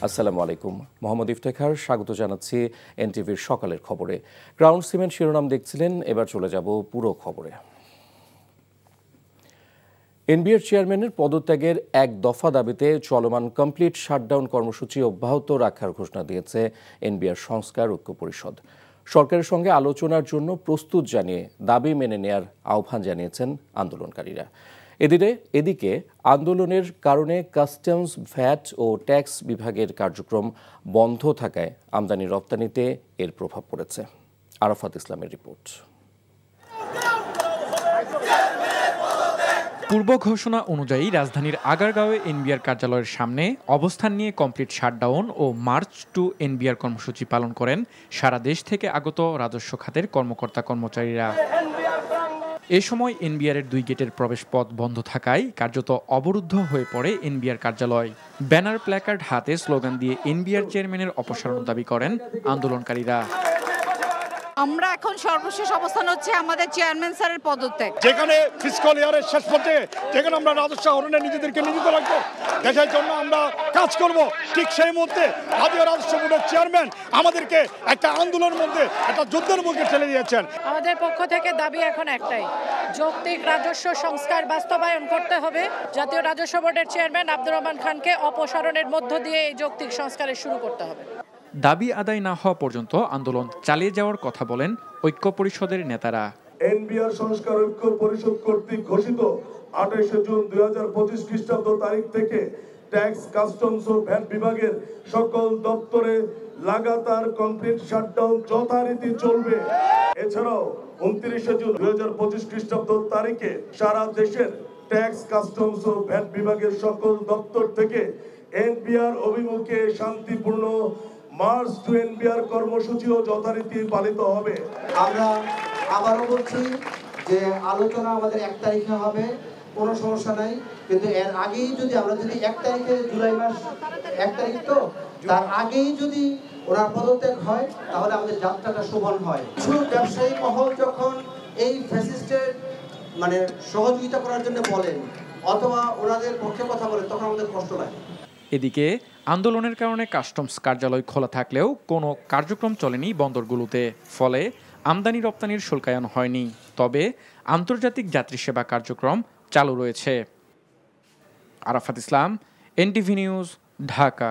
আসসালামু আলাইকুম। মোহাম্মদ ইফতেখার স্বাগত জানাচ্ছি এনটিভির সকালের খবরে। গ্রাউন্ড সিমেন্ট শিরোনাম দেখছিলেন, এবার চলে যাব পুরো খবরে। এনবিআর চেয়ারম্যানের পদত্যাগের এক দফা দাবিতে চলমান কমপ্লিট শাটডাউন কর্মসূচি অব্যাহত রাখার ঘোষণা দিয়েছে এনবিআর সংস্কার ঐক্য পরিষদ। সরকারের সঙ্গে আলোচনার জন্য প্রস্তুত জানিয়ে দাবি মেনে নেয়ার আহ্বান জানিয়েছেন আন্দোলনকারীরা। এদিকে আন্দোলনের কারণে কাস্টমস, ভ্যাট ও ট্যাক্স বিভাগের কার্যক্রম বন্ধ থাকায় আমদানি রপ্তানিতে এর প্রভাব পড়েছে। আরাফাত ইসলামের রিপোর্ট। পূর্ব ঘোষণা অনুযায়ী রাজধানীর আগারগাঁওয়ে এনবিআর কার্যালয়ের সামনে অবস্থান নিয়ে কমপ্লিট শাটডাউন ও মার্চ টু এনবিআর কর্মসূচি পালন করেন সারা দেশ থেকে আগত রাজস্ব খাতের কর্মকর্তা কর্মচারীরা। এ সময় এনবিআরের 2 গেটের প্রবেশ পথ বন্ধ থাকায় কার্যত অবরুদ্ধ হয়ে পড়ে এনবিআর কার্যালয়। ব্যানার, প্ল্যাকার্ড হাতে স্লোগান দিয়ে এনবিআর চেয়ারম্যানের অপসারণ দাবি করেন আন্দোলনকারীরা। আমরা এখন সর্বশেষ অবস্থান হচ্ছে আমাদের চেয়ারম্যান স্যারের পদত্যাগ। যেখানে ফিসক্যাল ইয়ারের শেষ পর্যায়ে যেখানে আমরা রাজস্ব আহরণে নিজেদেরকে নিয়োজিত রাখবো, দেশের জন্য আমরা কাজ করব, ঠিক সেই মুহূর্তে জাতীয় রাজস্ব বোর্ডের চেয়ারম্যান আমাদেরকে একটা আন্দোলনের মধ্যে, একটা যুদ্ধের মুখে ঠেলে দিয়েছেন। আমাদের পক্ষ থেকে দাবি এখন একটাই, যৌক্তিক রাজস্ব সংস্কার বাস্তবায়ন করতে হবে। জাতীয় রাজস্ব বোর্ডের চেয়ারম্যান আব্দুর রহমান খানকে অপসারণের মধ্য দিয়ে এই যৌক্তিক সংস্কারের শুরু করতে হবে। দাবি আদায় না হওয়া পর্যন্ত আন্দোলন চালিয়ে যাওয়ার কথা বলেন ঐক্য পরিষদের নেতারা। এনবিআর সংস্কার ঐক্য পরিষদ কর্তৃক ঘোষিত 28 জুন 2025 খ্রিস্টাব্দ তারিখ থেকে ট্যাক্স, কাস্টমস ও ভ্যাট বিভাগের সকল দপ্তরে লাগাতার কমপ্লিট শাটডাউন যথারীতি চলবে। এছাড়াও 29 জুন 2025 খ্রিস্টাব্দ তারিখে সারা দেশের ট্যাক্স, কাস্টমস ও ভ্যাট বিভাগের সকল দপ্তর থেকে এনবিআর অভিমুখে শান্তিপূর্ণ মার্চ টু এনবিআর কর্মসূচিও যথারীতি পালিত হবে। আমরা আবারও বলছি যে আলোচনা আমাদের 1 তারিখে হবে, কোনো সমস্যা নাই, কিন্তু এর আগেই যদি আমরা 1 তারিখে, জুলাই মাস 1 তারিখ, তো তার আগেই যদি ওনার পদত্যাগ হয় তাহলে আমাদের যাত্রাটা শোভন হয়। কিছু ব্যবসায়ী মহল যখন এই ফ্যাসিস্টের সহযোগিতা করার জন্য বলেন অথবা ওনাদের পক্ষে কথা বলেন, তখন আমাদের কষ্ট লাগে। এদিকে আন্দোলনের কারণে কাস্টমস কার্যালয় খোলা থাকলেও কোনো কার্যক্রম চলেনি বন্দরগুলোতে, ফলে আমদানি রপ্তানির শুল্কায়ন হয়নি। তবে আন্তর্জাতিক যাত্রী সেবা কার্যক্রম চালু রয়েছে। আরাফাত ইসলাম, এনটিভি নিউজ, ঢাকা।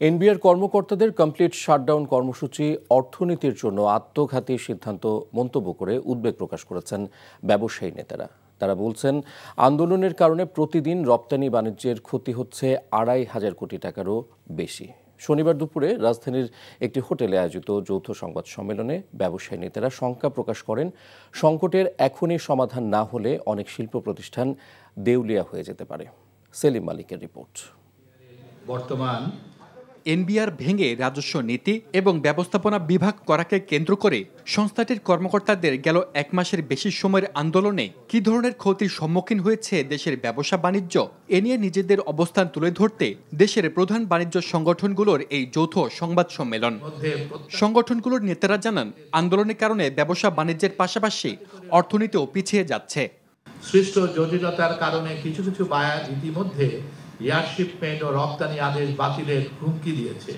এনবিআর কর্মকর্তাদের কমপ্লিট শাটডাউন কর্মসূচি অর্থনীতির জন্য আত্মঘাতী সিদ্ধান্ত মন্তব্য করে উদ্বেগ প্রকাশ করেছেন ব্যবসায়ী নেতারা। তারা বলছেন, আন্দোলনের কারণে প্রতিদিন রপ্তানি বাণিজ্যের ক্ষতি হচ্ছে 2,500 কোটি টাকারও বেশি। শনিবার দুপুরে রাজধানীর একটি হোটেলে আয়োজিত যৌথ সংবাদ সম্মেলনে ব্যবসায়ী নেতারা শঙ্কা প্রকাশ করেন, সংকটের এখনই সমাধান না হলে অনেক শিল্প প্রতিষ্ঠান দেউলিয়া হয়ে যেতে পারে। সেলিম মালিকের রিপোর্ট। বর্তমান এনবিআর ভেঙে রাজস্ব নীতি এবং ব্যবস্থাপনা বিভাগ করাকে কেন্দ্র করে সংস্থাটির কর্মকর্তাদের গেল 1 মাসের বেশি সময়ের আন্দোলনে কী ধরনের ক্ষতির সম্মুখীন হয়েছে দেশের ব্যবসা বাণিজ্য, এ নিয়ে নিজেদের অবস্থান তুলে ধরতে দেশের প্রধান বাণিজ্য সংগঠনগুলোর এই যৌথ সংবাদ সম্মেলন। সংগঠনগুলোর নেতারা জানান, আন্দোলনের কারণে ব্যবসা বাণিজ্যের পাশাপাশি অর্থনীতিও পিছিয়ে যাচ্ছে। সৃষ্ট জটিলতার কারণে কিছু কিছু বায়ার ইতিমধ্যে এয়ার শিপমেন্ট ও রপ্তানি আদেশ বাতিলের হুমকি দিয়েছে।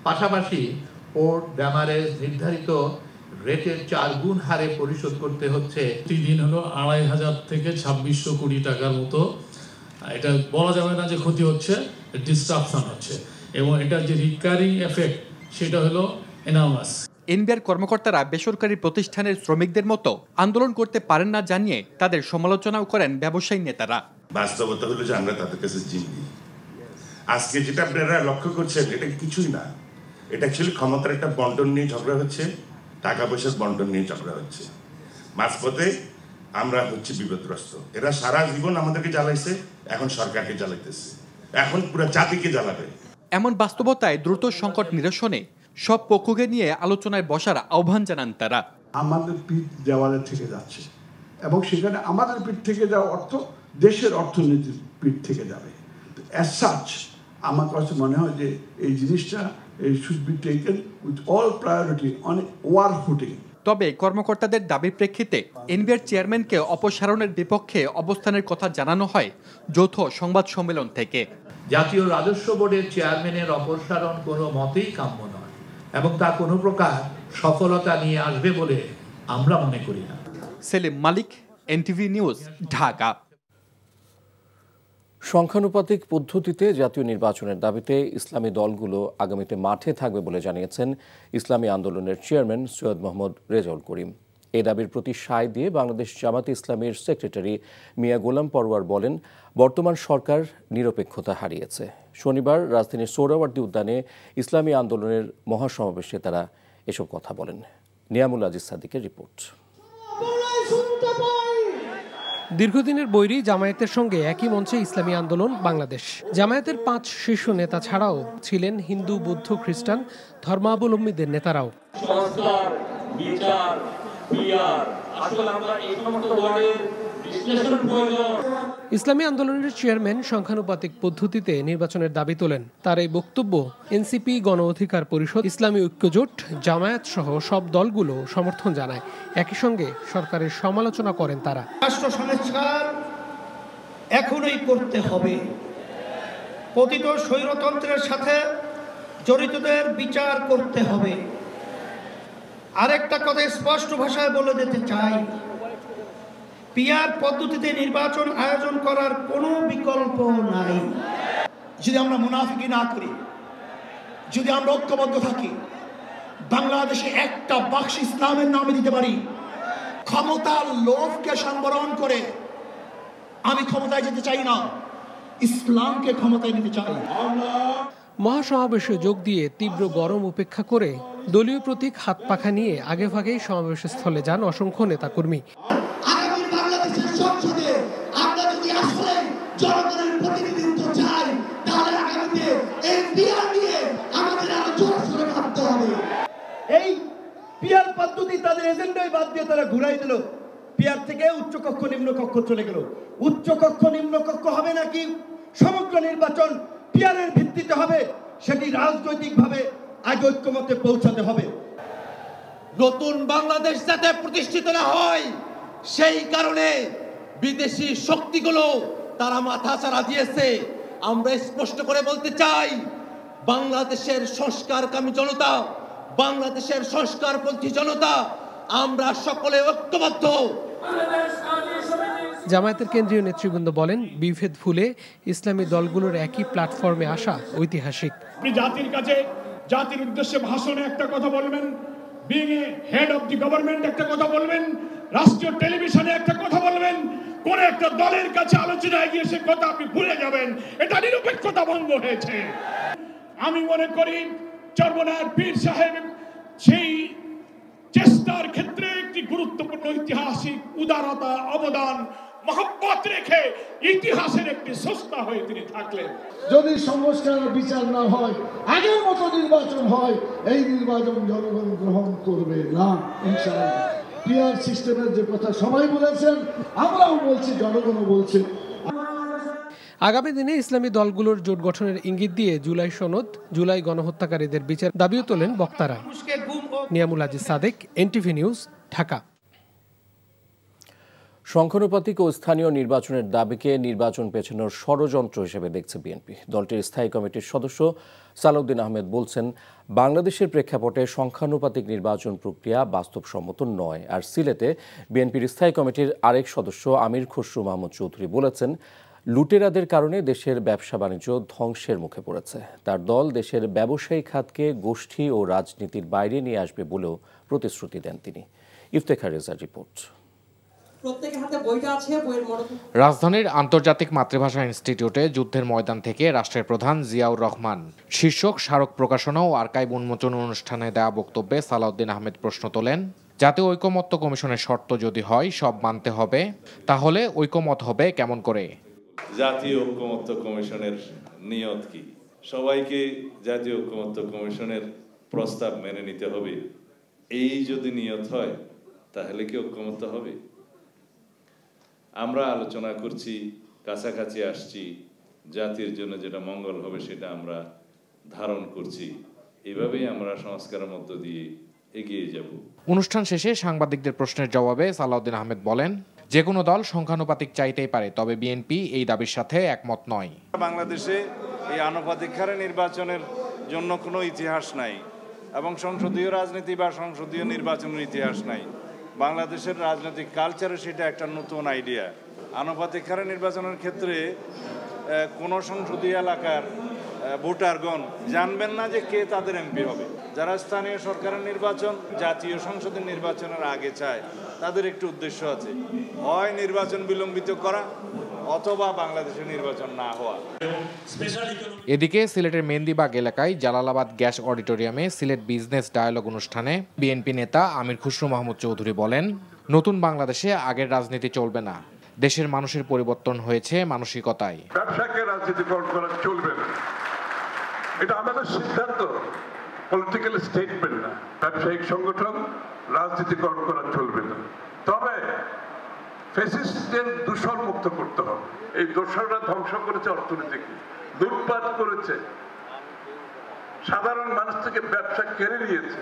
পাশাপাশি পোর্ট ড্যামারেজ নির্ধারিত রেটের 4 গুণ হারে পরিশোধ করতে হচ্ছে। প্রতিদিন হলো 2,500 থেকে 2,600 কোটি টাকার মতো, এটা বলা যাবে না যে ক্ষতি হচ্ছে, ডিসরাপশন হচ্ছে, এবং এটার যে রিকারিং এফেক্ট সেটা হলো এনার্মাস। এনবিআর কর্মকর্তারা বেসরকারি প্রতিষ্ঠানের শ্রমিকদের মতো আন্দোলন করতে পারেন না জানিয়ে তাদের সমালোচনাও করেন ব্যবসায়ী নেতারা। বাস্তবতা হলো যে আমরা তাদের কাছে জিম্মি। আজকে যেটা আপনারা লক্ষ্য করছেন এটা কিছুই না, এটা অ্যাকচুয়ালি ক্ষমতার একটা বন্টন নিয়ে ঝগড়া হচ্ছে, টাকা পয়সার বন্টন নিয়ে ঝগড়া হচ্ছে। মাঝপথে আমরা হচ্ছে বিপদগ্রস্ত। এরা সারা জীবন আমাদেরকে জ্বালাইছে, এখন সরকারকে জ্বালাইতেছে, এখন পুরো জাতিকে জ্বালাবে। এমন বাস্তবতায় দ্রুত সংকট নিরসনে সব পক্ষকে নিয়ে আলোচনায় বসার আহ্বান জানান তারা। আমাদের পিঠ দেওয়ালে থেকে যাচ্ছে এবং সেখানে আমাদের পিঠ থেকে যাওয়া অর্থ দেশের অর্থনীতির পিঠ থেকে যাবে। অ্যাজ সাচ আমার কাছে মনে হয় যে এই জিনিসটা should be taken with all priority on war footing. তবে কর্মকর্তাদের দাবির প্রেক্ষিতে এনবিআর চেয়ারম্যানকে অপসারণের বিপক্ষে অবস্থানের কথা জানানো হয় যৌথ সংবাদ সম্মেলন থেকে। জাতীয় রাজস্ব বোর্ডের চেয়ারম্যানের অপসারণ কোনো মতেই কাম্য নয় এবং তা কোনো প্রকার সফলতা নিয়ে আসবে বলে আমরা মনে করি না। সেলিম মালিক, এনটিভি নিউজ, ঢাকা। সংখ্যানুপাতিক পদ্ধতিতে জাতীয় নির্বাচনের দাবিতে ইসলামী দলগুলো আগামীতে মাঠে থাকবে বলে জানিয়েছেন ইসলামী আন্দোলনের চেয়ারম্যান সৈয়দ মোহাম্মদ রেজাউল করিম। এই দাবির প্রতি সায় দিয়ে বাংলাদেশ জামাতে ইসলামীর সেক্রেটারি মিয়া গোলাম পরওয়ার বলেন, বর্তমান সরকার নিরপেক্ষতা হারিয়েছে। শনিবার রাজধানীর সোহরাওয়ার্দী উদ্যানে ইসলামী আন্দোলনের মহাসমাবেশে তারা এসব কথা বলেন। নিয়ামুল আজিজ সাদিকের রিপোর্ট। দীর্ঘদিনের বৈরী জামায়াতের সঙ্গে একই মঞ্চে ইসলামী আন্দোলন বাংলাদেশ। জামায়াতের 5 শীর্ষ নেতা ছাড়াও ছিলেন হিন্দু, বৌদ্ধ, খ্রিস্টান ধর্মাবলম্বীদের নেতারাও। ইসলামী আন্দোলনের চেয়ারম্যান সংখ্যানুপাতিক পদ্ধতিতে নির্বাচনের দাবি তোলেন। তার এই বক্তব্য এনসিপি, গণ অধিকার পরিষদ, ইসলামী ঐক্যজোট, জামায়াত সহ সব দলগুলো সমর্থন জানায়। একই সঙ্গে সরকারের সমালোচনা করেন তারা। রাষ্ট্র সংস্কার এখনই করতে হবে। পতিত স্বৈরতন্ত্রের সাথে জড়িতদের বিচার করতে হবে। আরেকটা কথা স্পষ্ট ভাষায় বলে দিতে চাই, পিআর পদ্ধতিতে নির্বাচন আয়োজন করার কোনো বিকল্প নাই। যদি আমরা মুনাফিকি না করি, যদি আমরা ঐক্যবদ্ধ থাকি, বাংলাদেশে একটা বাক্স ইসলামের নামে দিতে পারি, ক্ষমতার লোভকে সংবরণ করে আমি ক্ষমতায় যেতে চাই না, ইসলামকে ক্ষমতায় নিতে চাই। মহাসমাবেশে যোগ দিয়ে তীব্র গরম উপেক্ষা করে দলীয় প্রতীক হাত পাখা নিয়ে আগেভাগেই সমাবেশ স্থলে যান অসংখ্য নেতাকর্মী। আগামী বাংলাদেশের সংসদে আমরা যদি আসলে জনগণের প্রতিনিধিত্ব চাই, তাহলে আগামীতে এই পিআর নিয়ে আমাদের আরো জোরসোরে ভাবতে হবে। এই পিআর পদ্ধতি তাদের এজেন্ডায় বাদ দিয়ে তারা ঘুরাই দিল। পিআর থেকে উচ্চকক্ষ নিম্নকক্ষ চলে গেল। উচ্চকক্ষ নিম্নকক্ষ হবে নাকি সমগ্র নির্বাচন পিআরের ভিত্তিতে হবে, সেটি রাজনৈতিকভাবে আগে ঐক্যমতে পৌঁছাতে হবে। নতুন বাংলাদেশ যাতে প্রতিষ্ঠিত না হয়, সেই কারণে বিদেশি শক্তিগুলো তারা মাথাচাড়া দিয়েছে। আমরা স্পষ্ট করে বলতে চাই, বাংলাদেশের সংস্কারকামী জনতা, বাংলাদেশের সংস্কারপন্থী জনতা, আমরা সকলে ঐক্যবদ্ধ। জামায়াতের কেন্দ্রীয় নেতৃবৃন্দ বলেন, বিভেদ ভুলে ইসলামী দলগুলোর একই প্ল্যাটফর্মে আসা ঐতিহাসিক। আপনি জাতির কাছে, জাতির উদ্দেশ্যে ভাষণে একটা কথা বলবেন, being a head of the government একটা কথা বলবেন, রাষ্ট্রীয় টেলিভিশনে একটা কথা বলবেন, কোন একটা দলের কাছে আলোচনায় গিয়ে সে কথা আপনি ভুলে যাবেন। এটা নিরপেক্ষতা ভঙ্গ হয়েছে। আমি মনে করি চরমনার পীর সাহেব সেই চেষ্টার ক্ষেত্রে একটি গুরুত্বপূর্ণ ঐতিহাসিক উদারতা, অবদান, মহব্বত রেখে ইতিহাসের একটি স্রষ্টা হয়ে তিনি থাকলেন। যদি সংস্কার বিচার না হয়, আগের মতো নির্বাচন হয়, এই নির্বাচন জনগণ গ্রহণ করবে না ইনশাআল্লাহ। পিআর সিস্টেমের যে কথা সবাই বলেছেন, আমরাও বলছি, জনগণও বলছে। আগামী দিনে ইসলামী দলগুলোর জোট গঠনের ইঙ্গিত দিয়ে জুলাই সনদ, জুলাই গণহত্যাকারীদের বিচার দাবিও তোলেন বক্তারা। Niamul Aziz Sadek, NTV news, Dhaka. সংখ্যানুপাতিক ও স্থানীয় নির্বাচনের দাবিকে নির্বাচন পেছানোর ষড়যন্ত্র হিসেবে দেখছে বিএনপি। দলটির স্থায়ী কমিটির সদস্য সালাউদ্দিন আহমেদ বলছেন, বাংলাদেশের প্রেক্ষাপটে সংখ্যানুপাতিক নির্বাচন প্রক্রিয়া বাস্তবসম্মত নয়। আর সিলেটে বিএনপির স্থায়ী কমিটির আরেক সদস্য আমির খসরু মাহমুদ চৌধুরী বলেছেন, লুটেরাদের কারণে দেশের ব্যবসা বাণিজ্য ধ্বংসের মুখে পড়েছে। তার দল দেশের ব্যবসায়ী খাতকে গোষ্ঠী ও রাজনীতির বাইরে নিয়ে আসবে বলেও প্রতিশ্রুতি দেন তিনি। ইফতেখার রেজার রিপোর্ট। রাজধানীর আন্তর্জাতিক মাতৃভাষা ইনস্টিটিউটে যুদ্ধের ময়দান থেকে রাষ্ট্রের প্রধান জিয়াউর রহমান শীর্ষক স্মারক প্রকাশনা ও আর্কাইভ উন্মোচন অনুষ্ঠানে দেওয়া বক্তব্যে সালাউদ্দিন আহমেদ প্রশ্ন তোলেন, জাতীয় ঐকমত্য কমিশনের শর্ত যদি হয় সব মানতে হবে, তাহলে ঐকমত হবে কেমন করে? জাতীয় ঐকমত্য কমিশনের নিয়ত কি? সবাইকে জাতীয় ঐকমত্য কমিশনের প্রস্তাব মেনে নিতে হবে। এই যদি নিয়ত হয় তাহলে কি ঐকমত্য হবে? আমরা আলোচনা করছি, কাছাকাছি আসছি, জাতির জন্য যেটা মঙ্গল হবে সেটা আমরা ধারণ করছি। এভাবেই আমরা সংস্কারের মধ্য দিয়ে এগিয়ে যাব। অনুষ্ঠান শেষে সাংবাদিকদের প্রশ্নের জবাবে সালাউদ্দিন আহমেদ বলেন, যে কোনো দল সংখ্যানুপাতিক চাইতেই পারে, তবে বিএনপি এই দাবির সাথে একমত নয়। বাংলাদেশে এই আনুপাতিক হারে নির্বাচনের জন্য কোনো ইতিহাস নাই এবং সংসদীয় রাজনীতি বা সংসদীয় নির্বাচনের ইতিহাস নাই। বাংলাদেশের রাজনৈতিক কালচারে সেটা একটা নতুন আইডিয়া। আনুপাতিক হারে নির্বাচনের ক্ষেত্রে কোনো সংসদীয় এলাকার ভোটারগণ জানবেন না যে কে তাদের এমপি হবে। যারা স্থানীয় সরকারের নির্বাচন জাতীয় সংসদের নির্বাচনের আগে চায়, তাদের একটু উদ্দেশ্য আছে, হয় নির্বাচন বিলম্বিত করা অথবা বাংলাদেশের নির্বাচন না হওয়া। এদিকে সিলেটের মেহেন্দিবাগ এলাকায় জালালাবাদ গ্যাস অডিটোরিয়ামে সিলেট বিজনেস ডায়ালগ অনুষ্ঠানে বিএনপি নেতা আমির খুসরু মাহমুদ চৌধুরী বলেন, নতুন বাংলাদেশে আগের রাজনীতি চলবে না, দেশের মানুষের পরিবর্তন হয়েছে মানসিকতায়। ব্যবসাকে রাজনীতিকরণ করা চলবে না, এটা আমাদের সিদ্ধান্ত, পলিটিক্যাল স্টেটমেন্ট না। ব্যবসায়িক সংগঠন রাজনীতিকরণ করা চলবে না, তবে ফ্যাসিস্টদের দূষণ মুক্ত করতে হবে। এই দূষণরা ধ্বংস করেছে অর্থনীতিকে, লুটপাট করেছে, সাধারণ মানুষ থেকে ব্যবসা কেড়ে নিয়েছে।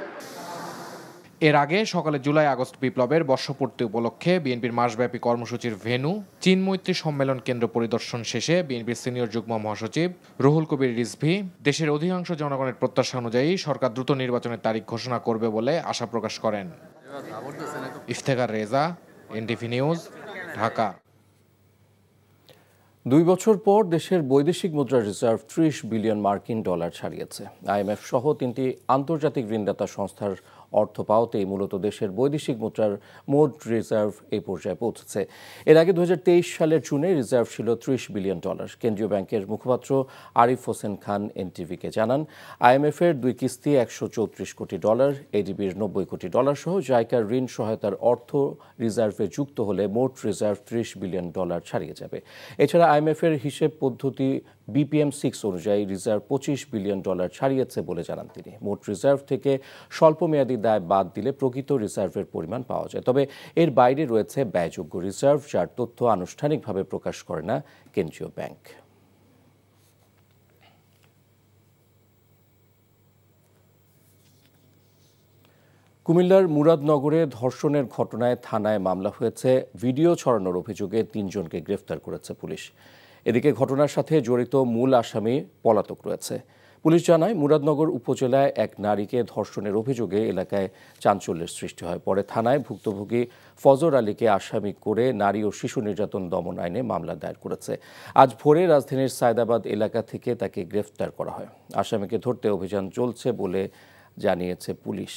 এর আগে সকালে জুলাই আগস্ট বিপ্লবের বর্ষপূর্তি উপলক্ষে বিএনপির মাসব্যাপী কর্মসূচির ভেন্যু চীন মৈত্রী সম্মেলন কেন্দ্র পরিদর্শন শেষে বিএনপির সিনিয়র যুগ্ম মহাসচিব রুহুল কবির রিজভী দেশের অধিকাংশ জনগণের প্রত্যাশা অনুযায়ী সরকার দ্রুত নির্বাচনের তারিখ ঘোষণা করবে বলে আশা প্রকাশ করেন। Iftekhar Reza, NTV news, Dhaka. 2 বছর পর দেশের বৈদেশিক মুদ্রা রিজার্ভ 30 বিলিয়ন মার্কিন ডলার ছাড়িয়েছে। আইএমএফ সহ 3টি আন্তর্জাতিক ঋণদাতা সংস্থার অর্থ পাওয়াতেই মূলত দেশের বৈদেশিক মুদ্রার মোট রিজার্ভ এই পর্যায়ে পৌঁছেছে। এর আগে 2023 সালের জুনে রিজার্ভ ছিল 30 বিলিয়ন ডলার। কেন্দ্রীয় ব্যাংকের মুখপাত্র আরিফ হোসেন খান এনটিভিকে জানান, আইএমএফের 2 কিস্তি 134 কোটি ডলার, এডিবির 90 কোটি ডলার সহ জাইকার ঋণ সহায়তার অর্থ রিজার্ভে যুক্ত হলে মোট রিজার্ভ 30 বিলিয়ন ডলার ছাড়িয়ে যাবে। এছাড়া আইএমএফের হিসেব পদ্ধতি BPM-6 অনুযায়ী রিজার্ভ 25 বিলিয়ন ডলার ছাড়িয়েছে বলে জানান তিনি। মোট রিজার্ভ থেকে স্বল্পমেয়াদী দায় বাদ দিলে প্রকৃত রিজার্ভের পরিমাণ পাওয়া যায়, তবে এর বাইরে রয়েছে ব্যয়যোগ্য রিজার্ভ, যার তথ্য আনুষ্ঠানিকভাবে প্রকাশ করে না কেন্দ্রীয় ব্যাংক। কুমিল্লার মুরাদনগরে ধর্ষণের ঘটনায় থানায় মামলা হয়েছে। ভিডিও ছড়ানোর অভিযোগে 3 জনকে গ্রেফতার করেছে পুলিশ। এদিকে ঘটনার সাথে জড়িত মূল আসামি পলাতক রয়েছে। পুলিশ জানায়, মুরাদনগর উপজেলায় এক নারীকে ধর্ষণের অভিযোগে এলাকায় চাঞ্চল্যের সৃষ্টি হয়। পরে থানায় ভুক্তভোগী ফজর আলীকে আসামি করে নারী ও শিশু নির্যাতন দমন আইনে মামলা দায়ের করেছে। আজ ভোরে রাজধানীর সায়দাবাদ এলাকা থেকে তাকে গ্রেফতার করা হয়। আসামিকে ধরতে অভিযান চলছে বলে জানিয়েছে পুলিশ।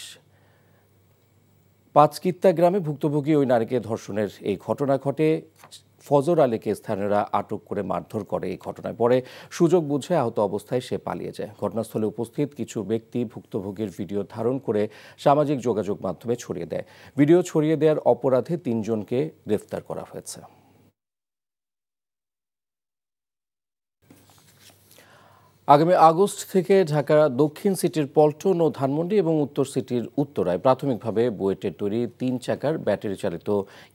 পাঁচকিত্তা গ্রামে ভুক্তভোগী ওই নারীকে ধর্ষণের এই ঘটনা ঘটে। ফজর আলীকে স্থানীয়রা আটক করে মারধর করে। এই ঘটনায় পরে সুযোগ বুঝে আহত অবস্থায় সে পালিয়ে যায়। ঘটনাস্থলে উপস্থিত কিছু ব্যক্তি ভুক্তভোগীর ভিডিও ধারণ করে সামাজিক যোগাযোগ মাধ্যমে ছড়িয়ে দেয়। ভিডিও ছড়িয়ে দেওয়ার অপরাধে 3 জনকে গ্রেফতার করা হয়েছে। আগামী আগস্ট থেকে ঢাকা দক্ষিণ সিটির পল্টন ও ধানমন্ডি এবং উত্তর সিটির উত্তরায় প্রাথমিকভাবে বুয়েটের তৈরি 3 চাকার ব্যাটারি চালিত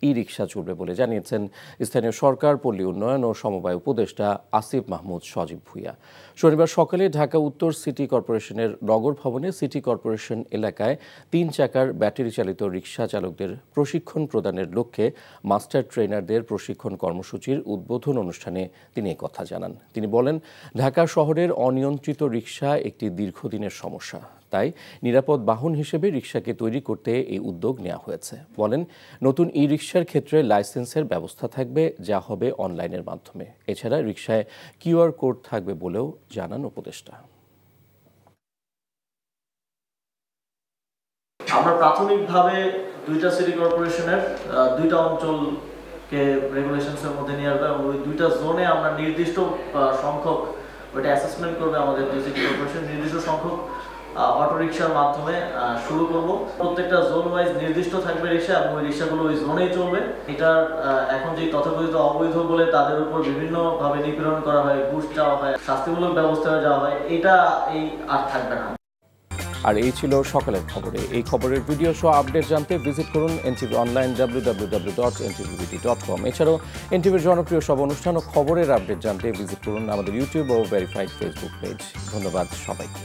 ই-রিকশা চলবে বলে জানিয়েছেন স্থানীয় সরকার, পল্লী উন্নয়ন ও সমবায় উপদেষ্টা আসিফ মাহমুদ সজীব ভূঁইয়া। শনিবার সকালে ঢাকা উত্তর সিটি কর্পোরেশনের নগর ভবনে সিটি কর্পোরেশন এলাকায় 3 চাকার ব্যাটারি চালিত রিকশা চালকদের প্রশিক্ষণ প্রদানের লক্ষ্যে মাস্টার ট্রেনারদের প্রশিক্ষণ কর্মসূচির উদ্বোধন অনুষ্ঠানে তিনি একথা জানান। তিনি বলেন, ঢাকা শহরের অনিয়ন্ত্রিত রিকশা একটি দীর্ঘদিনের সমস্যা, তাই নিরাপদ বাহন হিসেবে রিকশাকে তৈরি করতে এই উদ্যোগ নেওয়া হয়েছে। বলেন, নতুন ই রিকশার ক্ষেত্রে লাইসেন্সের ব্যবস্থা থাকবে, যা হবে অনলাইনের মাধ্যমে। এছাড়া রিকশায় QR কোড থাকবে বলেও জানান উপদেষ্টা। আমরা প্রাথমিকভাবে 2টা সিটি কর্পোরেশনের 2টা অঞ্চলকে রেগুলেশনসের মধ্যে নিয়ে আসবে এবং ওই 2টা জোনে আমরা নির্দিষ্ট সংখ্যক ওইটা অ্যাসেসমেন্ট করবে আমাদের সিটি কর্পোরেশন। নির্দিষ্ট সংখ্যক অটোরিকশার মাধ্যমে শুরু করব। প্রত্যেকটা জোন ওয়াইজ নির্দিষ্ট থাকবে রিকশা এবং ওই রিকশাগুলো ওই জোনেই চলবে। এটা এখন যে তথাকথিত অবৈধ বলে তাদের উপর বিভিন্নভাবে নিপীড়ন করা হয়, ঘুষ চাওয়া হয়, শাস্তিমূলক ব্যবস্থা যাওয়া হয়, এটা এই আর থাকবে না। আর এই ছিল সকালের খবরে। এই খবরের ভিডিও সহ আপডেট জানতে ভিজিট করুন এনটিভি অনলাইন www.ntvbt.com। এছাড়াও এনটিভির জনপ্রিয় সব অনুষ্ঠান ও খবরের আপডেট জানতে ভিজিট করুন আমাদের ইউটিউব ও ভেরিফাইড ফেসবুক পেজ। ধন্যবাদ সবাইকে।